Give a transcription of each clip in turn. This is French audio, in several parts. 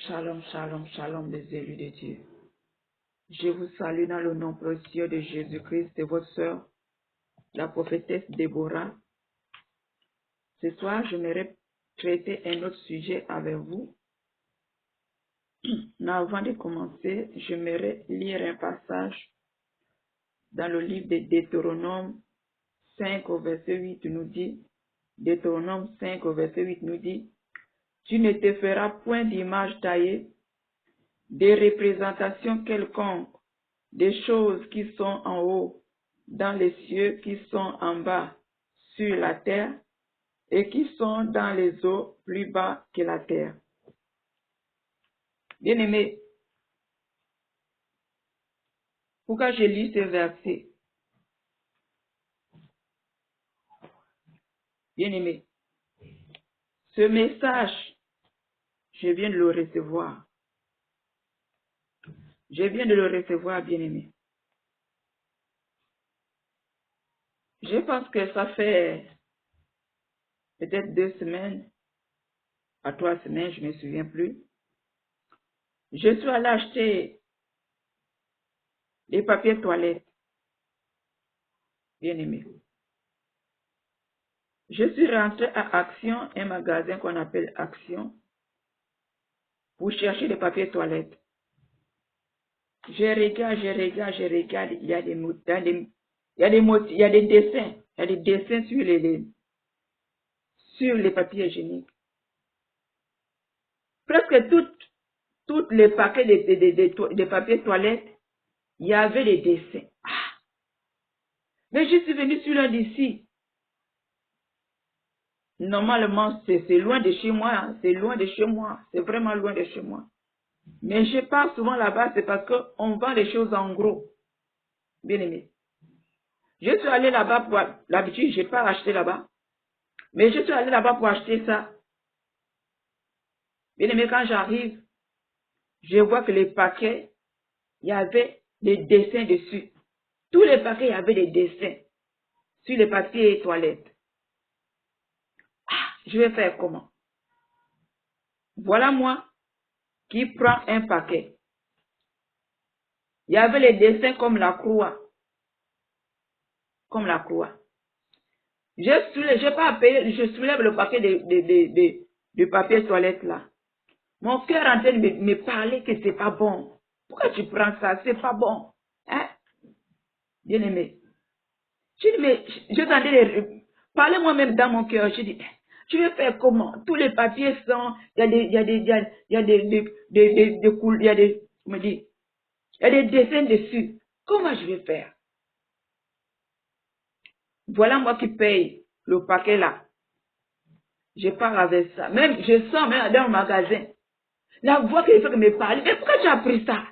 Shalom, shalom, shalom, les élus de Dieu. Je vous salue dans le nom précieux de Jésus-Christ et votre sœur, la prophétesse Déborah. Ce soir, j'aimerais traiter un autre sujet avec vous. Mais avant de commencer, j'aimerais lire un passage dans le livre de Deutéronome 5 au verset 8 nous dit, Deutéronome 5 au verset 8 nous dit, tu ne te feras point d'image taillée, des représentations quelconques, des choses qui sont en haut, dans les cieux, qui sont en bas, sur la terre, et qui sont dans les eaux plus bas que la terre. Bien-aimés, pourquoi je lis ce verset? Bien-aimés, ce message, je viens de le recevoir. Je viens de le recevoir, bien-aimés. Je pense que ça fait peut-être 2 semaines, à 3 semaines, je ne me souviens plus. Je suis allé acheter des papiers toilettes, bien-aimés. Je suis rentré à Action, un magasin qu'on appelle Action, pour chercher des papiers toilettes. Je regarde, il y a des dessins sur les papiers hygiéniques. Presque toutes les paquets de papiers toilettes, il y avait des dessins. Mais je suis venu sur l'un d'ici. Normalement, c'est loin de chez moi, hein. C'est loin de chez moi. C'est vraiment loin de chez moi. Mais je pars souvent là-bas, c'est parce qu'on vend les choses en gros. Bien aimé. Je suis allé là-bas pour, l'habitude, je n'ai pas acheté là-bas. Mais je suis allé là-bas pour acheter ça. Bien aimé, quand j'arrive, je vois que les paquets, il y avait des dessins dessus. Tous les paquets, il y avait des dessins sur les papiers toilettes. Je vais faire comment? Voilà moi qui prends un paquet. Il y avait les dessins comme la croix. Comme la croix. Je soulève le paquet de papier toilette là. Mon cœur est en train de me parler que c'est pas bon. Pourquoi tu prends ça? C'est pas bon. Hein? Bien aimé. Je dis, mais je t'entendais parler moi-même dans mon cœur. Je dis, tu veux faire comment? Tous les papiers sont, il y a des dessins dessus. Comment je vais faire? Voilà moi qui paye le paquet là. Je pars avec ça. Même, je sors même dans le magasin. La voix qui fait que me parle. Mais pourquoi tu as pris ça?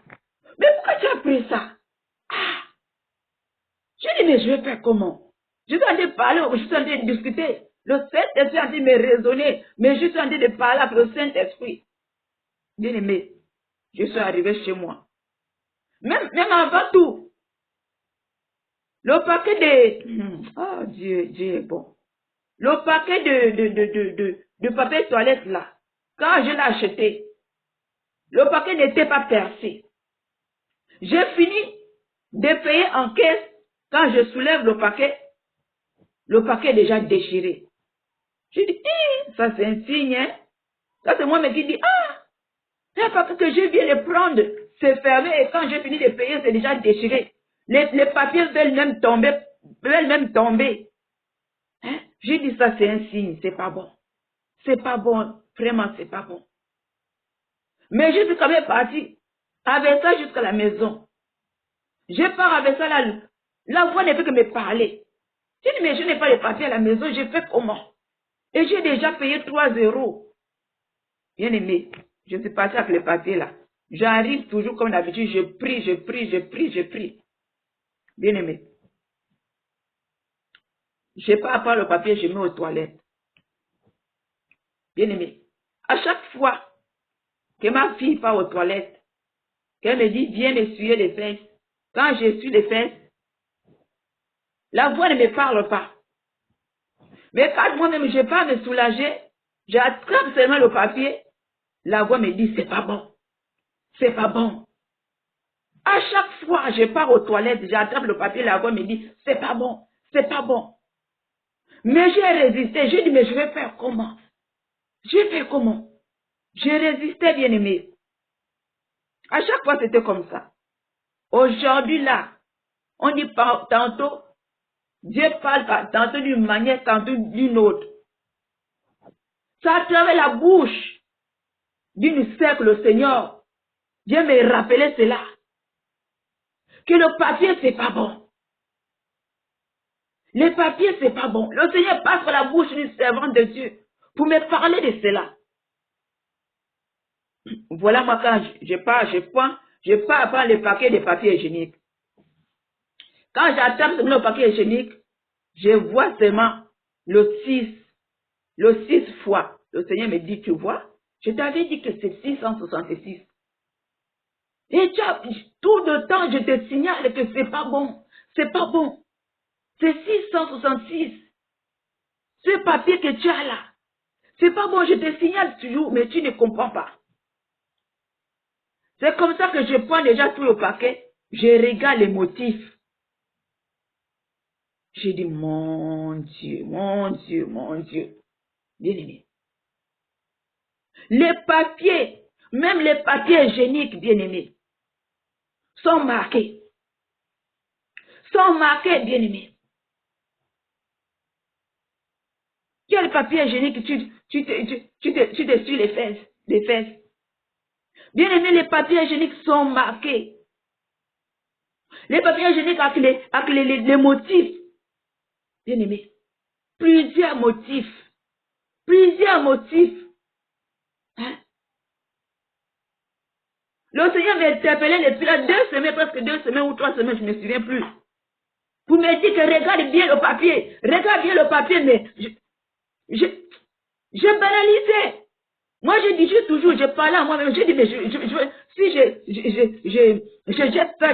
Mais pourquoi tu as pris ça? Ah! Je dis, mais je vais faire comment? Je suis en train de parler, je suis en train de discuter. Le Saint-Esprit est en train de me raisonner. Mais je suis en train de parler avec le Saint-Esprit. Bien aimé, je suis arrivé chez moi. Même avant tout, le paquet de... Oh Dieu, Dieu est bon. Le paquet de papier toilette là, quand je l'ai acheté, le paquet n'était pas percé. J'ai fini de payer en caisse. Quand je soulève le paquet est déjà déchiré. Je dis, ça c'est un signe, hein? Ça c'est moi qui dis, c'est un paquet que je viens de prendre, c'est fermé et quand j'ai fini de payer, c'est déjà déchiré. Les papiers veulent même tomber. Hein? J'ai dit, ça c'est un signe, c'est pas bon. C'est pas bon, vraiment c'est pas bon. Mais je suis quand même parti avec ça jusqu'à la maison. Je pars avec ça là, la voix ne peut que me parler. Je dis, mais je n'ai pas les papiers à la maison, je fais comment? Et j'ai déjà payé 3 €. Bien aimé, je suis passé avec les papiers là. J'arrive toujours comme d'habitude, je prie. Bien aimé. Je pars à part le papier, je mets aux toilettes. Bien aimé. À chaque fois que ma fille part aux toilettes, qu'elle me dit, viens m'essuyer les fesses. Quand j'essuie les fesses, la voix ne me parle pas. Mais quand moi-même je pars me soulager, j'attrape seulement le papier la voix me dit, c'est pas bon. C'est pas bon. À chaque fois, je pars aux toilettes, j'attrape le papier, la voix me dit, c'est pas bon, c'est pas bon. Mais j'ai résisté, j'ai dit, mais je vais faire comment? Je vais faire comment? J'ai résisté, bien aimé. À chaque fois, c'était comme ça. Aujourd'hui, là, on dit tantôt, Dieu parle tantôt d'une manière, tantôt d'une autre. Ça a travers la bouche d'une sœur que le Seigneur, Dieu me rappelait cela. Que le papier, c'est pas bon. Le papier, c'est pas bon. Le Seigneur passe par la bouche d'une servante de Dieu pour me parler de cela. Voilà, moi, quand je pars prendre le paquet de papier hygiénique. Quand j'attrape le papier hygiénique, je vois seulement le 6 fois. Le Seigneur me dit, tu vois, je t'avais dit que c'est 666. Et tout le temps, je te signale que c'est pas bon. C'est pas bon. C'est 666. Ce papier que tu as là, c'est pas bon, je te signale toujours, mais tu ne comprends pas. C'est comme ça que je prends déjà tout le paquet, je regarde les motifs. Je dis, mon Dieu, mon Dieu, mon Dieu. Bien aimé. Les papiers, même les papiers hygiéniques, bien aimés, sont marqués. Sont marqués, bien aimés. Quel papier hygiénique tu te suis les fesses. Bien aimé, les papiers hygiéniques sont marqués. Les papiers hygiéniques avec les motifs. Bien aimé. Plusieurs motifs. Plusieurs motifs. Hein? Le Seigneur m'a interpellé depuis là 2 semaines, presque 2 semaines ou 3 semaines, je ne me souviens plus. Vous me dites que regarde bien le papier. Regarde bien le papier, mais j'ai banalisé. Moi, je dis toujours, je parlais à moi-même, je dis, mais je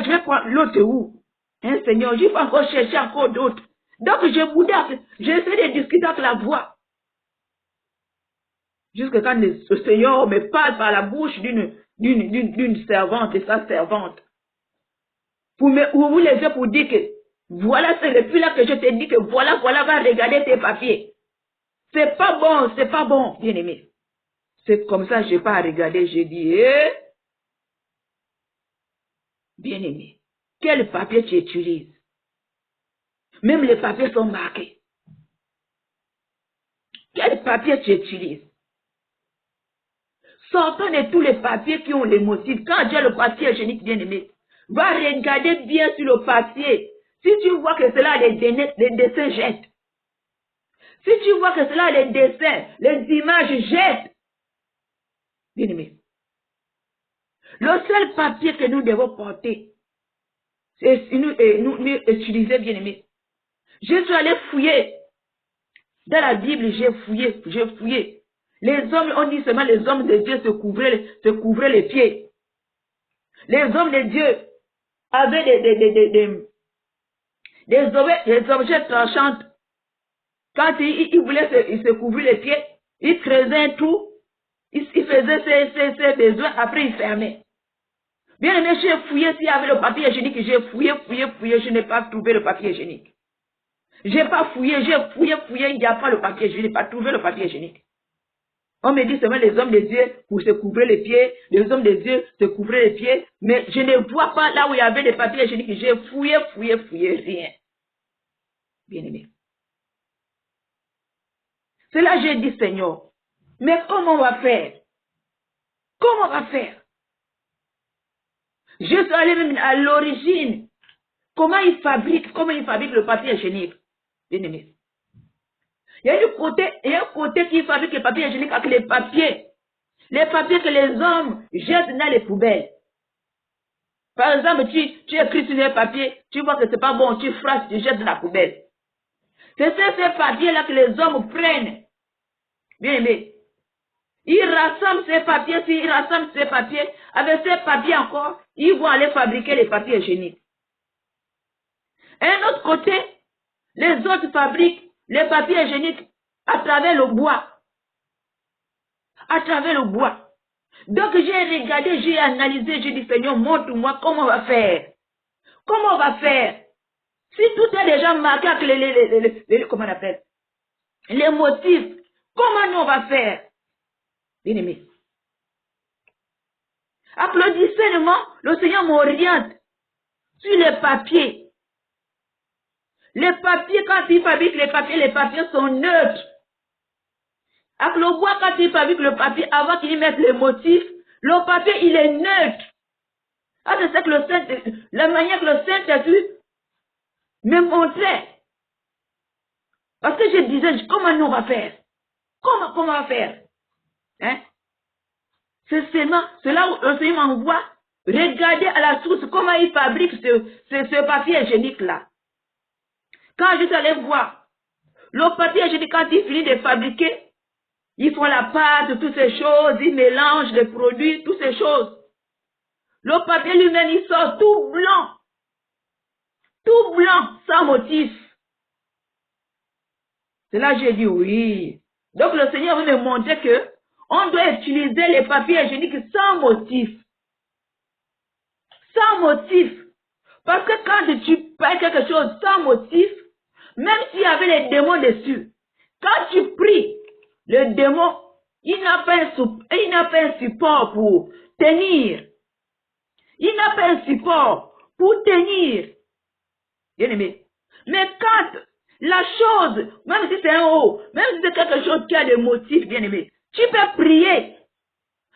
vais prendre l'autre où? Hein, Seigneur, je vais encore chercher encore d'autres. Donc, je boudais, j'essaie de discuter avec la voix. Jusqu'à quand le Seigneur me parle par la bouche d'une servante, de sa servante. Pour me ouvrir les yeux pour dire que, voilà, c'est depuis là que je te dis que voilà, va regarder tes papiers. C'est pas bon, bien aimé. C'est comme ça que je n'ai pas à regarder, j'ai dit, bien aimé, quel papier tu utilises? Même les papiers sont marqués. Quel papier tu utilises? Sortons de tous les papiers qui ont les motifs. Quand j'ai le papier hygiénique, bien aimé, va regarder bien sur le papier. Si tu vois que cela a les dessins, jette. Si tu vois que cela a les dessins, les images, jette. Bien aimé. Le seul papier que nous devons porter, c'est nous utiliser, bien aimé. Je suis allé fouiller. Dans la Bible, j'ai fouillé. Les hommes, on dit seulement les hommes de Dieu se couvraient les pieds. Les hommes de Dieu avaient des objets tranchants. Quand ils voulaient se couvrir les pieds, ils creusaient un trou, ils faisaient ses besoins, après ils fermaient. Bien aimé, j'ai fouillé s'il y avait le papier hygiénique, j'ai fouillé, je n'ai pas trouvé le papier hygiénique. J'ai pas fouillé, j'ai fouillé, il n'y a pas le papier, je n'ai pas trouvé le papier hygiénique. On me dit seulement les hommes de Dieu pour se couvrir les pieds, les hommes de Dieu se couvrir les pieds, mais je ne vois pas là où il y avait des papiers hygiéniques, j'ai fouillé, rien. Bien aimé. C'est là que j'ai dit, Seigneur, mais comment on va faire? Comment on va faire? Je suis allé même à l'origine. Comment ils fabriquent le papier hygiénique? Bien aimé. Il y a un côté qui fabrique le papier hygiénique avec les papiers que les hommes jettent dans les poubelles. Par exemple, tu écris sur les papiers, tu vois que c'est pas bon, tu frappes, tu jettes dans la poubelle. C'est ces papiers-là que les hommes prennent. Bien aimé. Ils rassemblent ces papiers, avec ces papiers encore, ils vont aller fabriquer les papiers hygiéniques. Un autre côté, les autres fabriquent les papiers hygiéniques à travers le bois. À travers le bois. Donc j'ai regardé, j'ai analysé, j'ai dit Seigneur, montre-moi comment on va faire. Comment on va faire? Si tout est déjà marqué avec comment on appelle? Les motifs, comment nous on va faire? Bien aimé. Avec le discernement, le Seigneur m'oriente sur les papiers. Les papiers, quand il fabrique les papiers sont neutres. Avec le bois, quand il fabrique le papier, avant qu'il y mette les motifs, le papier, il est neutre. Ah, c'est ça que la manière que le Saint-Esprit me montrait. Parce que je disais, comment nous on va faire? Comment on va faire? Hein? C'est seulement, c'est là où le Seigneur m'envoie. Regardez à la source comment il fabrique ce papier hygiénique-là. Quand je suis allé voir, le papier hygiénique, quand il finit de fabriquer, ils font la pâte, toutes ces choses, ils mélangent les produits, toutes ces choses. Le papier lui-même, il sort tout blanc, sans motif. C'est là que j'ai dit oui. Donc le Seigneur veut me montrer que on doit utiliser les papiers hygiéniques sans motif. Sans motif. Parce que quand tu payes quelque chose sans motif, même s'il y avait les démons dessus, quand tu pries, le démon, il n'a pas un support pour tenir. Il n'a pas un support pour tenir. Bien aimé. Mais quand la chose, même si c'est un haut, même si c'est quelque chose qui a des motifs, bien aimé, tu peux prier.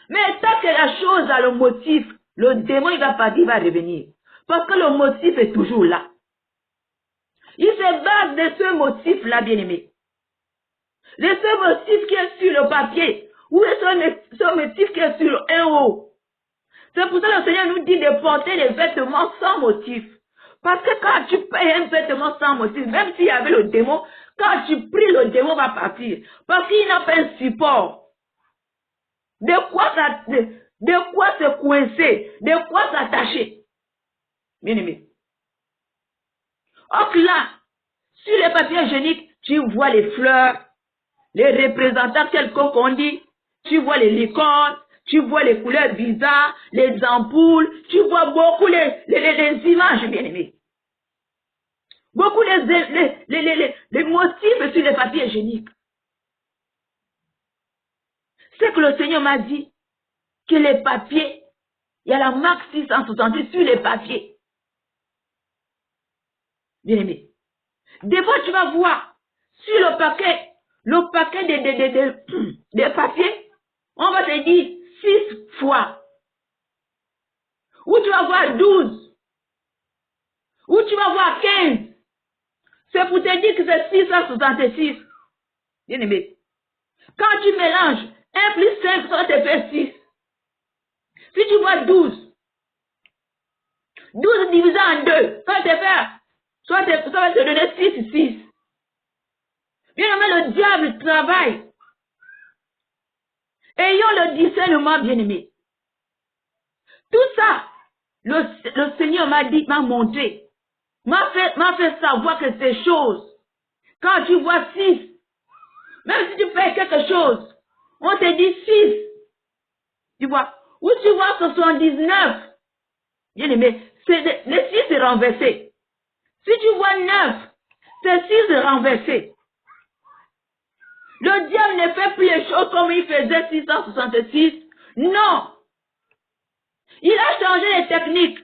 Mais tant que la chose a le motif, le démon, il va partir, il va revenir. Parce que le motif est toujours là. Il se base de ce motif-là, bien aimé. De ce motif qui est sur le papier, ou ce motif qui est sur un haut. C'est pour ça que le Seigneur nous dit de porter les vêtements sans motif. Parce que quand tu payes un vêtement sans motif, même s'il y avait le démon, quand tu pries, le démon va partir. Parce qu'il n'a pas un support. De quoi se coincer, de quoi s'attacher. Bien aimé. Or là, sur les papiers hygiéniques, tu vois les fleurs, les représentants quelconques qu'on dit, tu vois les licornes, tu vois les couleurs bizarres, les ampoules, tu vois beaucoup les images, bien aimées. Beaucoup les motifs sur les papiers hygiéniques. C'est que le Seigneur m'a dit que les papiers, il y a la marque 670 sur les papiers. Bien aimé. Des fois, tu vas voir sur le paquet des papiers, on va te dire 6 fois. Ou tu vas voir 12. Ou tu vas voir 15. C'est pour te dire que c'est 666. Bien aimé. Quand tu mélanges 1 plus 5, ça te fait 6. Si tu vois 12 divisé en 2, ça te fait, ça va te donner 6. Bien aimé, le diable travaille. Ayons le discernement, bien aimé. Tout ça, le Seigneur m'a montré, m'a fait savoir que ces choses, quand tu vois 6, même si tu fais quelque chose, on te dit 6, tu vois, ou tu vois 79, bien aimé, le 6 est renversé. Si tu vois 9, c'est 6 renversé. Le diable ne fait plus les choses comme il faisait 666. Non. Il a changé les techniques.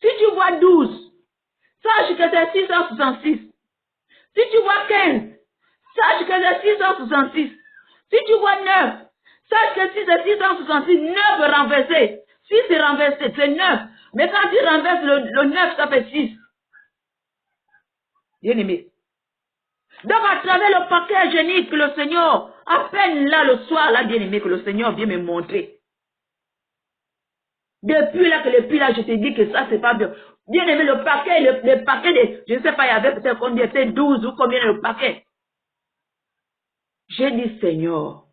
Si tu vois 12, sache que c'est 666. Si tu vois 15, sache que c'est 666. Si tu vois 9, sache que si c'est 666, 9 renversé. 6 est renversé, c'est 9. Mais quand tu renverses le 9, ça fait 6. Bien aimé. Donc à travers le paquet hygiénique que le Seigneur, à peine là le soir, là bien aimé, que le Seigneur vient me montrer. Depuis là, je te dis que ça, c'est pas bien. Bien aimé, le paquet je ne sais pas, il y avait peut-être combien, c'était 12 ou combien le paquet. J'ai dit, Seigneur,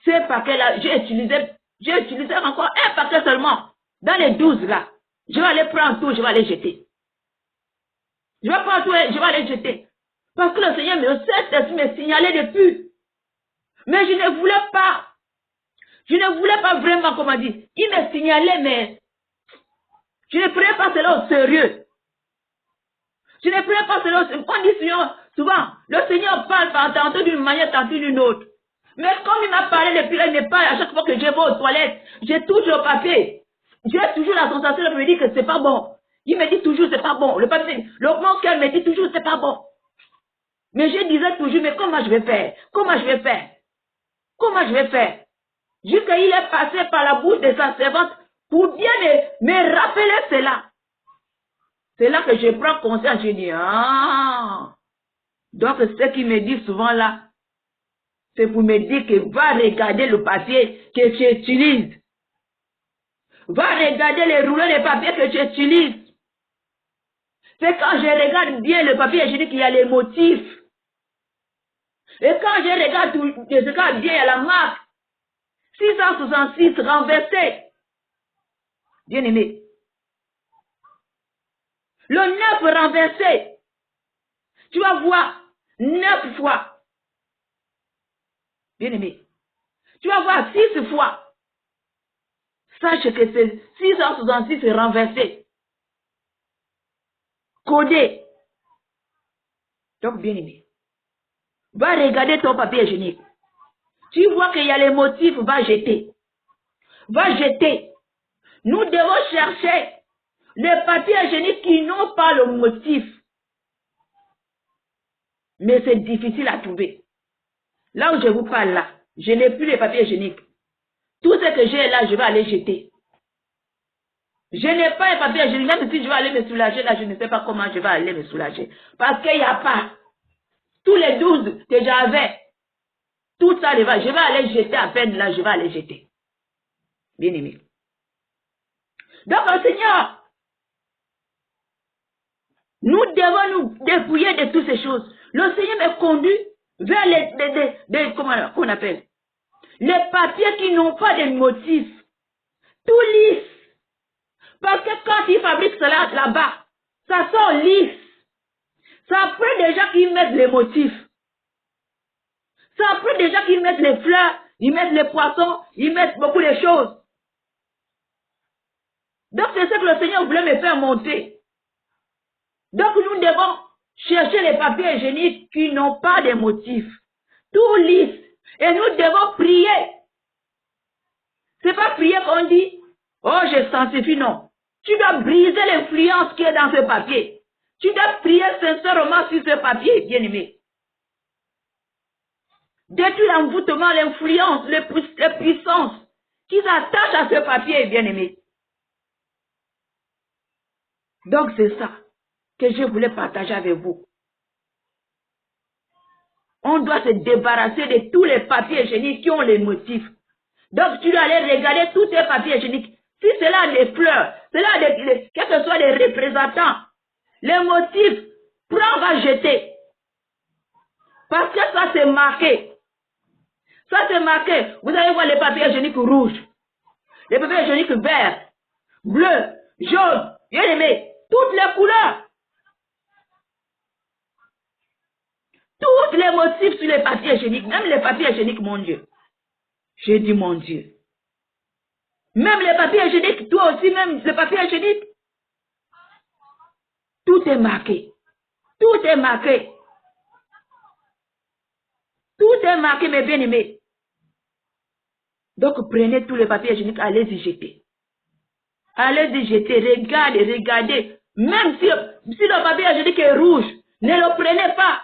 ces paquets-là, j'ai utilisé encore un paquet seulement. Dans les 12 là, je vais aller prendre tout, je vais aller jeter. Je vais prendre tout, je vais aller jeter. Parce que le Seigneur me signalait depuis. Mais je ne voulais pas. Je ne voulais pas vraiment, comment dire, il me signalait, mais je ne prenais pas cela au sérieux. Je ne prenais pas cela au sérieux. On dit souvent, le Seigneur parle tantôt d'une manière, tantôt d'une autre. Mais comme il m'a parlé depuis là, il me parle à chaque fois que je vais aux toilettes, j'ai toujours le papier. J'ai toujours la sensation de me dire que c'est pas bon. Il me dit toujours c'est pas bon. Le papier, mon cœur me dit toujours c'est pas bon. Mais je disais toujours, mais comment je vais faire? Comment je vais faire? Comment je vais faire? Jusqu'à il est passé par la bouche de sa servante pour bien me rappeler cela. C'est là que je prends conscience, je dis, ah, donc ce qu'il me dit souvent là, c'est pour me dire que va regarder le papier que tu utilises. Va regarder les rouleaux de papier que tu utilises. C'est quand je regarde bien le papier, je dis qu'il y a les motifs. Et quand je regarde bien, il y a la marque. 666 renversé. Bien aimé. Le 9 renversé. Tu vas voir 9 fois. Bien aimé. Tu vas voir 6 fois. Sache que c'est 666 renversé. Codé. Donc, bien aimé. Va regarder ton papier hygiénique. Tu vois qu'il y a les motifs, va jeter. Va jeter. Nous devons chercher les papiers hygiéniques qui n'ont pas le motif. Mais c'est difficile à trouver. Là où je vous parle là, je n'ai plus les papiers hygiéniques. Tout ce que j'ai là, je vais aller jeter. Je n'ai pas les papiers hygiéniques. Même si je vais aller me soulager là, je ne sais pas comment je vais aller me soulager. Parce qu'il n'y a pas. Tous les 12 que j'avais, tout ça, je vais aller jeter à peine là, je vais aller jeter. Bien aimé. Donc le Seigneur, nous devons nous dépouiller de toutes ces choses. Le Seigneur me conduit vers comment on appelle, les papiers qui n'ont pas de motif. Tout lisse. Parce que quand ils fabriquent cela là-bas, ça sort lisse. Ça prend déjà qu'ils mettent les motifs. Ça prend déjà qu'ils mettent les fleurs, ils mettent les poissons, ils mettent beaucoup de choses. Donc c'est ce que le Seigneur voulait me faire monter. Donc nous devons chercher les papiers hygiéniques qui n'ont pas de motifs. Tout lisse. Et nous devons prier. C'est pas prier qu'on dit, oh je sanctifie, non. Tu dois briser l'influence qui est dans ce papier. Tu dois prier sincèrement sur ce papier, bien-aimé. Détruire l'envoûtement, l'influence, les puissances qui s'attachent à ce papier, bien-aimé. Donc c'est ça que je voulais partager avec vous. On doit se débarrasser de tous les papiers hygiéniques qui ont les motifs. Donc tu dois aller regarder tous ces papiers hygiéniques. Si c'est là des fleurs, c'est là quels que soient les représentants, les motifs, prends, va jeter. Parce que ça c'est marqué. Ça c'est marqué. Vous allez voir les papiers hygiéniques rouges, les papiers hygiéniques verts, bleus, jaunes, bien aimés, toutes les couleurs. Tous les motifs sur les papiers hygiéniques, même les papiers hygiéniques, mon Dieu. J'ai dit mon Dieu. Même les papiers hygiéniques, toi aussi, même les papiers hygiéniques. Tout est marqué. Tout est marqué. Tout est marqué, mes bien-aimés. Donc, prenez tous les papiers hygiéniques, allez-y jeter. Allez-y jeter, regardez. Même si le papier hygiénique est rouge, ne le prenez pas.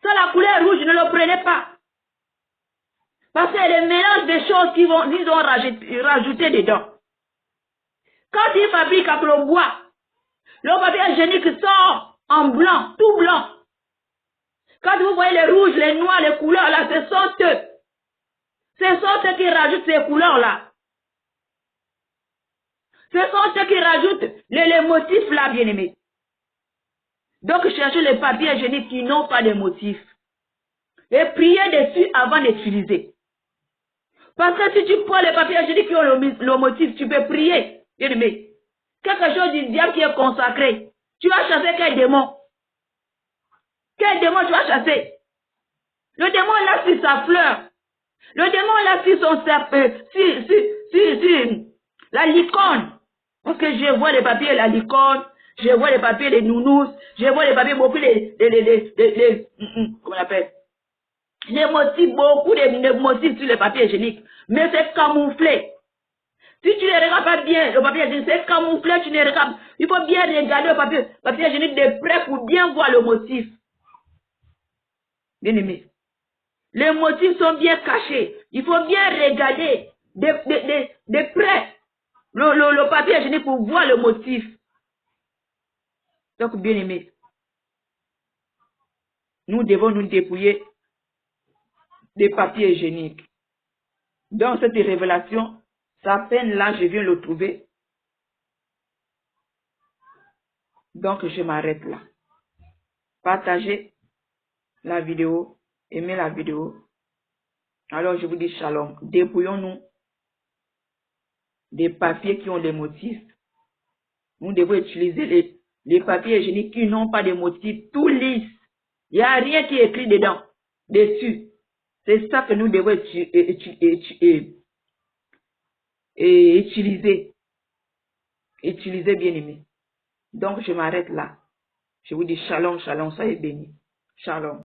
Si la couleur rouge, ne le prenez pas. Parce que le mélange des choses qu'ils ont rajouté dedans. Quand ils fabriquent avec le bois, le papier hygiénique sort en blanc, tout blanc. Quand vous voyez les rouges, les noirs, les couleurs là, ce sont eux. Ce sont eux qui rajoutent ces couleurs-là. Ce sont eux qui rajoutent les motifs là, bien-aimés. Donc, cherchez les papiers hygiéniques qui n'ont pas de motifs. Et priez dessus avant d'utiliser. Parce que si tu prends les papiers hygiéniques qui ont le motif, tu peux prier, bien-aimé. Quelque chose du diable qui est consacré. Tu vas chasser quel démon? Quel démon tu vas chasser? Le démon là sur sa fleur. Le démon là, sur son sur la licorne. Parce que je vois les papiers, la licorne, je vois les papiers, les nounous, je vois les papiers, beaucoup comment on appelle? Les motifs, beaucoup de motifs sur les papiers hygiéniques. Mais c'est camouflé. Si tu ne regardes pas bien, le papier hygiénique, c'est camouflé, tu ne regardes. Il faut bien regarder le papier hygiénique de près pour bien voir le motif. Bien aimé. Les motifs sont bien cachés. Il faut bien regarder de près le papier hygiénique pour voir le motif. Donc, bien aimé, nous devons nous dépouiller des papiers hygiéniques. Dans cette révélation, sa peine là, je viens le trouver. Donc, je m'arrête là. Partagez la vidéo, aimez la vidéo. Alors, je vous dis shalom. Dépouillons-nous des papiers qui ont des motifs. Nous devons utiliser les papiers hygiéniques qui n'ont pas de motifs, tout lisse. Il n'y a rien qui est écrit dedans, dessus. C'est ça que nous devons utiliser. Utiliser, bien aimé. Donc, je m'arrête là. Je vous dis shalom, shalom, soyez bénis. Shalom.